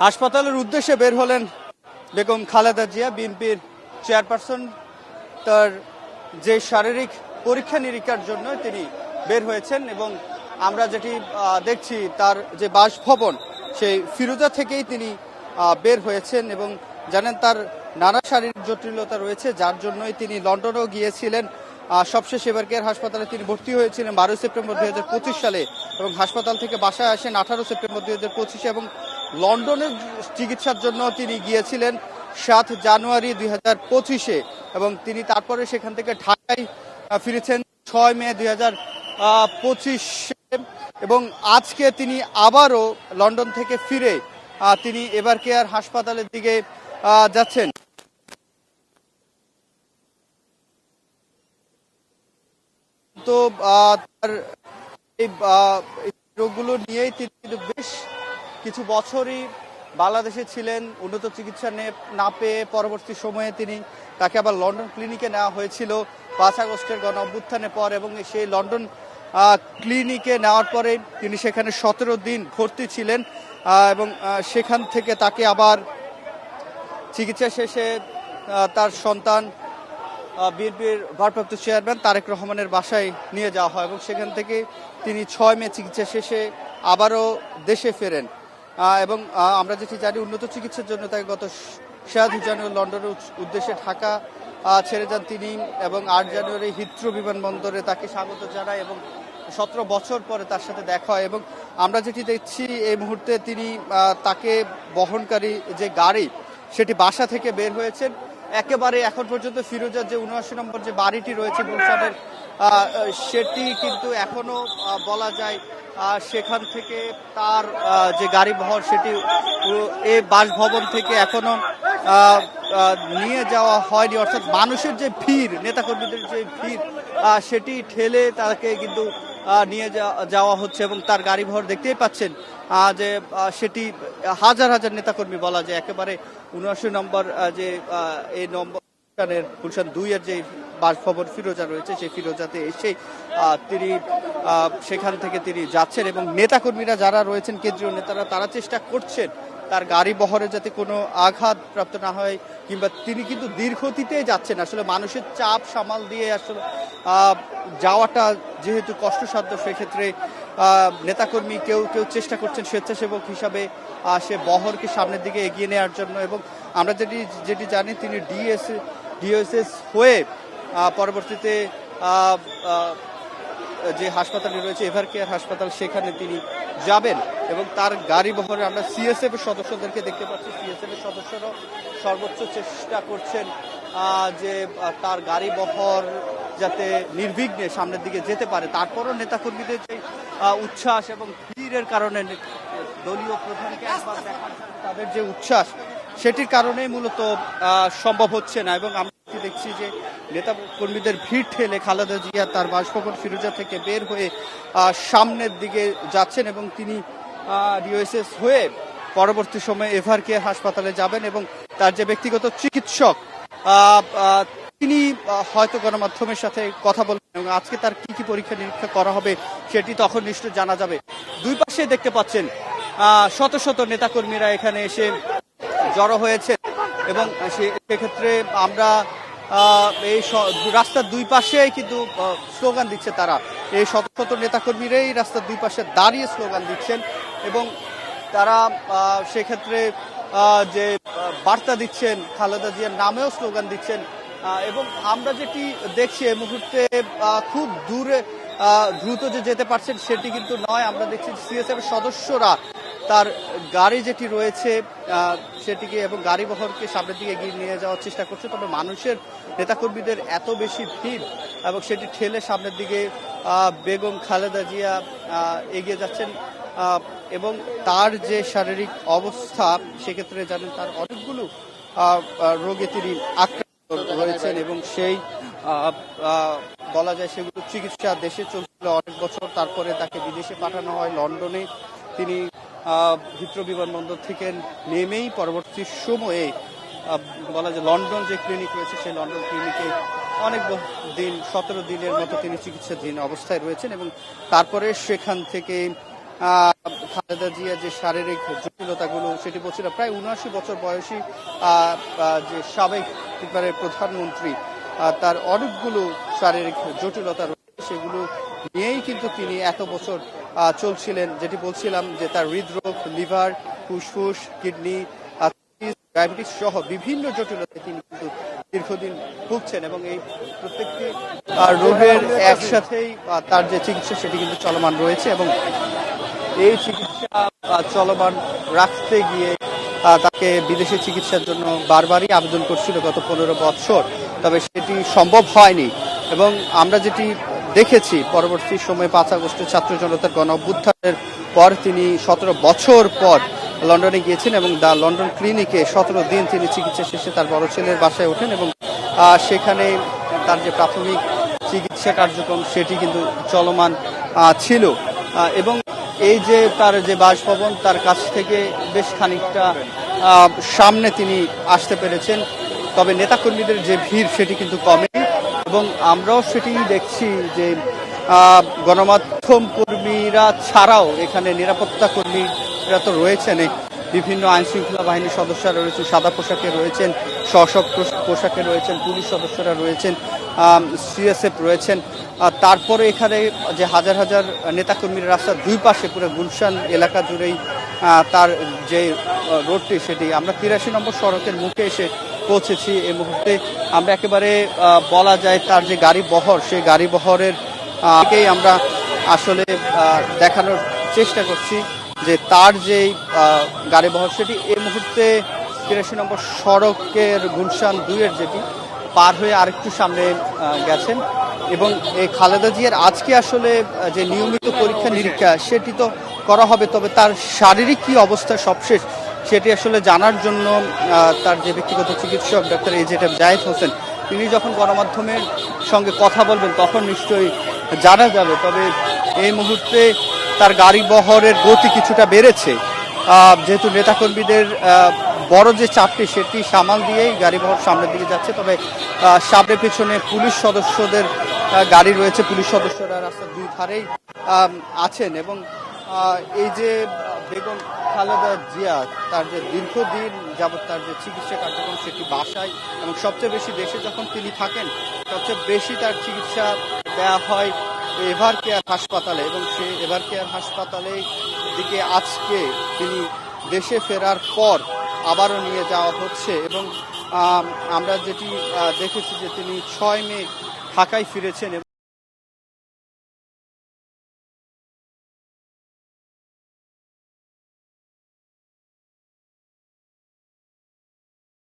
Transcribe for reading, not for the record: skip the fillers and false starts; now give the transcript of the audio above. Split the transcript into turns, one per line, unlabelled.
হাসপাতালের উদ্দেশ্যে বের হলেন বেগম খালেদা জিয়া, বিএনপির চেয়ারপারসন। তার যে শারীরিক পরীক্ষা নিরীক্ষার জন্য তিনি বের হয়েছেন এবং আমরা যেটি দেখছি তার যে বাসভবন সেই ফিরোজা থেকেই তিনি বের হয়েছেন এবং জানেন তার নানা শারীরিক জটিলতা রয়েছে, যার জন্যই তিনি লন্ডনেও গিয়েছিলেন। সবশেষ এভারকেয়ার হাসপাতালে তিনি ভর্তি হয়েছিলেন 12 সেপ্টেম্বর 2025 সালে এবং হাসপাতাল থেকে বাসায় আসেন 18 সেপ্টেম্বর 2025 এবং লন্ডনের চিকিৎসার জন্য তিনি গিয়েছিলেন 7 জানুয়ারি 2025 এবং তিনি তারপরে সেখান থেকে ঢাকায় ফিরেছেন 6 মে 2025 এবং আজকে তিনি আবারও লন্ডন থেকে ফিরে তিনি এভারকেয়ার হাসপাতালের দিকে যাচ্ছেন। তো তার এই রোগগুলো নিয়েই তিনি কিন্তু বেশ কিছু বছরই বাংলাদেশে ছিলেন, উন্নত চিকিৎসা না পেয়ে পরবর্তী সময়ে তাকে আবার লন্ডন ক্লিনিকে নেওয়া হয়েছিল 5 আগস্টের গণ অভ্যুত্থানের পর এবং সেই লন্ডন ক্লিনিকে নেওয়ার পরে তিনি সেখানে 17 দিন ভর্তি ছিলেন এবং সেখান থেকে তাকে আবার চিকিৎসা শেষে তার সন্তান বিএনপির ভারপ্রাপ্ত চেয়ারম্যান তারেক রহমানের বাসায় নিয়ে যাওয়া হয় এবং সেখান থেকে তিনি 6 মে চিকিৎসা শেষে আবারও দেশে ফেরেন এবং আমরা যেটি জানি উন্নত চিকিৎসার জন্য তাকে গত 7 জানুয়ারি লন্ডনের উদ্দেশ্যে ঢাকা ছেড়ে যান তিনি এবং 8 জানুয়ারি হিথ্রো বিমানবন্দরে তাকে স্বাগত জানায় এবং 17 বছর পরে তার সাথে দেখা হয় এবং আমরা যেটি দেখছি এই মুহূর্তে তিনি তাকে বহনকারী যে গাড়ি সেটি বাসা থেকে বের হয়েছেন। একেবারে এখন পর্যন্ত ফিরোজার যে 79 নম্বর যে বাড়িটি রয়েছে গুলশানের সেটি কিন্তু এখনো বলা যায় সেখান থেকে তার যে গাড়ি বহর সেটি এই বাসভবন থেকে এখনো নিয়ে যাওয়া হয়নি, অর্থাৎ মানুষের যে ভিড়, নেতাকর্মীদের যে ভিড় সেটি ঠেলে তাকে কিন্তু নিয়ে যাওয়া হচ্ছে এবং তার গাড়ি বহর দেখতেই পাচ্ছেন যে সেটি হাজার হাজার নেতাকর্মী বলা যায়। একেবারে 79 নম্বর যে এই নম্বর গুলশান 2 এর যে বাসভবন ফিরোজা রয়েছে সেই ফিরোজাতে এসে তিনি সেখান থেকে তিনি যাচ্ছেন এবং নেতাকর্মীরা যারা রয়েছেন কেন্দ্রীয় নেতারা তারা চেষ্টা করছেন তার গাড়ি বহরে যাতে কোনো আঘাত প্রাপ্ত না হয় কিংবা তিনি কিন্তু দীর্ঘতিতেই যাচ্ছেন। আসলে মানুষের চাপ সামাল দিয়ে আসলে যাওয়াটা যেহেতু কষ্টসাধ্য, সেক্ষেত্রে নেতাকর্মী কেউ কেউ চেষ্টা করছেন স্বেচ্ছাসেবক হিসাবে সে বহরকে সামনের দিকে এগিয়ে নেওয়ার জন্য এবং আমরা যেটি জানি তিনি ডিএসএস হয়ে পরবর্তীতে যে হাসপাতালটি রয়েছে এভারকেয়ার হাসপাতাল সেখানে তিনি যাবেন এবং তার গাড়ি বহরে আমরা সিএসএফ এর সদস্যদেরকে দেখতে পাচ্ছি। সিএসএফ এর সদস্যরা সর্বোচ্চ চেষ্টা করছেন যে তার গাড়ি বহর যাতে নির্বিঘ্নে সামনের দিকে যেতে পারে। তারপরও নেতাকর্মীদের যে উচ্ছ্বাস এবং ভিড়ের কারণে দলীয় প্রধানকে একবার দেখার তাদের যে উচ্ছ্বাস সেটির কারণেই মূলত সম্ভব হচ্ছে না এবং আমরা দেখছি যে নেতা কর্মীদের ভিড় ঠেলে খালেদা জিয়া তার বাসভবন ফিরোজা থেকে বের হয়ে সামনের দিকে যাচ্ছেন এবং তিনি ডিওএসএস হয়ে পরবর্তী সময়ে এভারকেয়ার হাসপাতালে যাবেন এবং তার যে ব্যক্তিগত চিকিৎসক তিনি হয়তো গণমাধ্যমের সাথে কথা বলবেন এবং আজকে তার কি কি পরীক্ষা নিরীক্ষা করা হবে সেটি তখন নিশ্চয় জানা যাবে। দুই পাশে দেখতে পাচ্ছেন শত শত নেতাকর্মীরা এখানে এসে জড়ো হয়েছে এবং সেক্ষেত্রে আমরা এই রাস্তার দুই পাশে কিন্তু স্লোগান দিচ্ছে তারা, এই শত শত নেতাকর্মীরাই রাস্তার দুই পাশে দাঁড়িয়ে স্লোগান দিচ্ছেন এবং তারা সেক্ষেত্রে যে বার্তা দিচ্ছেন খালেদা জিয়ার নামেও স্লোগান দিচ্ছেন এবং আমরা যেটি দেখছি এই মুহূর্তে খুব দূরে দ্রুত যে যেতে পারছেন সেটি কিন্তু নয়। আমরা দেখছি সিএসএফ সদস্যরা তার গাড়ি যেটি রয়েছে সেটিকে এবং গাড়ি বহরকে সামনের দিকে এগিয়ে নিয়ে যাওয়ার চেষ্টা করছে, তবে মানুষের নেতাকর্মীদের এত বেশি ভিড় এবং সেটি ঠেলে সামনের দিকে বেগম খালেদা জিয়া এগিয়ে যাচ্ছেন এবং তার যে শারীরিক অবস্থা সেক্ষেত্রে জানেন তার অনেকগুলো রোগে তিনি আক্রান্ত রয়েছেন এবং সেই বলা যায় সেগুলো চিকিৎসা দেশে চলছিল অনেক বছর, তারপরে তাকে বিদেশে পাঠানো হয়। লন্ডনে তিনি হিথ্রো বিমানবন্দর থেকে নেমেই পরবর্তী সময়ে বলা যায় লন্ডন যে ক্লিনিক রয়েছে সেই লন্ডন ক্লিনিকে অনেক দিন 17 দিনের মতো তিনি চিকিৎসাধীন অবস্থায় রয়েছেন এবং তারপরে সেখান থেকে খালেদা জিয়া যে শারীরিক জটিলতাগুলো সেটি বলছিলাম, প্রায় ৭৯ বছর বয়সী যে সাবেক প্রধানমন্ত্রী, তার অনেকগুলো শারীরিক জটিলতা রয়েছে, সেগুলো নিয়েই কিন্তু তিনি এত বছর চলছিলেন। যেটি বলছিলাম যে তার হৃদরোগ, লিভার, ফুসফুস, কিডনি, ডায়াবেটিস সহ বিভিন্ন জটিলতায় তিনি কিন্তু দীর্ঘদিন ভুগছেন এবং এই প্রত্যেকটি রোগের একসাথেই তার যে চিকিৎসা সেটি কিন্তু চলমান রয়েছে এবং এই চিকিৎসা চলমান রাখতে গিয়ে তাকে বিদেশি চিকিৎসার জন্য বারবারই আবেদন করছিল গত 15 বছর, তবে সেটি সম্ভব হয়নি। এবং আমরা যেটি দেখেছি পরবর্তী সময়ে 5 আগস্টের ছাত্র জনতার গণ অভ্যুত্থানের পর তিনি 17 বছর পর লন্ডনে গিয়েছেন এবং দ্য লন্ডন ক্লিনিকে 17 দিন তিনি চিকিৎসা শেষে তার বড় ছেলের বাসায় ওঠেন এবং সেখানে তার যে প্রাথমিক চিকিৎসা কার্যক্রম সেটি কিন্তু চলমান ছিল। এবং এই যে তার যে বাসভবন, তার কাছ থেকে বেশ খানিকটা সামনে তিনি আসতে পেরেছেন, তবে নেতাকর্মীদের যে ভিড় সেটি কিন্তু কমেনি এবং আমরাও সেটি দেখছি যে গণমাধ্যম কর্মীরা ছাড়াও এখানে নিরাপত্তা কর্মীরা তো রয়েছেন, বিভিন্ন আইন শৃঙ্খলা বাহিনীর সদস্যরা রয়েছেন, সাদা পোশাকে রয়েছেন, সশস্ত্র পোশাকে রয়েছেন, পুলিশ সদস্যরা রয়েছেন, সিএসএফ রয়েছেন। তারপরে এখানে যে হাজার হাজার নেতাকর্মীরা রাস্তার দুই পাশে পুরো গুলশান এলাকা জুড়েই তার যে রোডটি সেটি আমরা 83 নম্বর সড়কের মুখে এসে পৌঁছেছি। এই মুহূর্তে আমরা একেবারে বলা যায় তার যে গাড়ি বহর, সেই গাড়ি বহরের থেকেই আমরা আসলে দেখানোর চেষ্টা করছি যে তার যে গাড়ি বহর সেটি এই মুহূর্তে 83 নম্বর সড়কের গুলশান 2-এর যেটি পার হয়ে আরেকটু সামনে গেছেন এবং এই খালেদা জিয়ার আজকে আসলে যে নিয়মিত পরীক্ষা নিরীক্ষা সেটি তো করা হবে, তবে তার শারীরিক কি অবস্থা সবশেষ সেটি আসলে জানার জন্য তার যে ব্যক্তিগত চিকিৎসক ডক্টর এজেড জায়েদ হোসেন তিনি যখন গণমাধ্যমের সঙ্গে কথা বলবেন তখন নিশ্চয়ই জানা যাবে। তবে এই মুহূর্তে তার গাড়ি বহরের গতি কিছুটা বেড়েছে, যেহেতু নেতাকর্মীদের বড় যে চাপটি সেটি সামাল দিয়েই গাড়ি বহর সামনের দিকে যাচ্ছে। তবে সামনে পেছনে পুলিশ সদস্যদের গাড়ি রয়েছে, পুলিশ সদস্যরা রাস্তার দুই ধারেই আছেন এবং এই যে বেগম খালেদা জিয়া তার যে দীর্ঘদিন যাবৎ তার যে চিকিৎসা কার্যক্রম সেটি বাসায় এবং সবচেয়ে বেশি দেশে যখন তিনি থাকেন সবচেয়ে বেশি তার চিকিৎসা দেওয়া হয় এভার কেয়ার হাসপাতালে এবং সেই এভার কেয়ার হাসপাতালে দিকে আজকে তিনি দেশে ফেরার পর আবারও নিয়ে যাওয়া হচ্ছে এবং আমরা যেটি দেখেছি যে তিনি 6 মে ঢাকায় ফিরেছেন।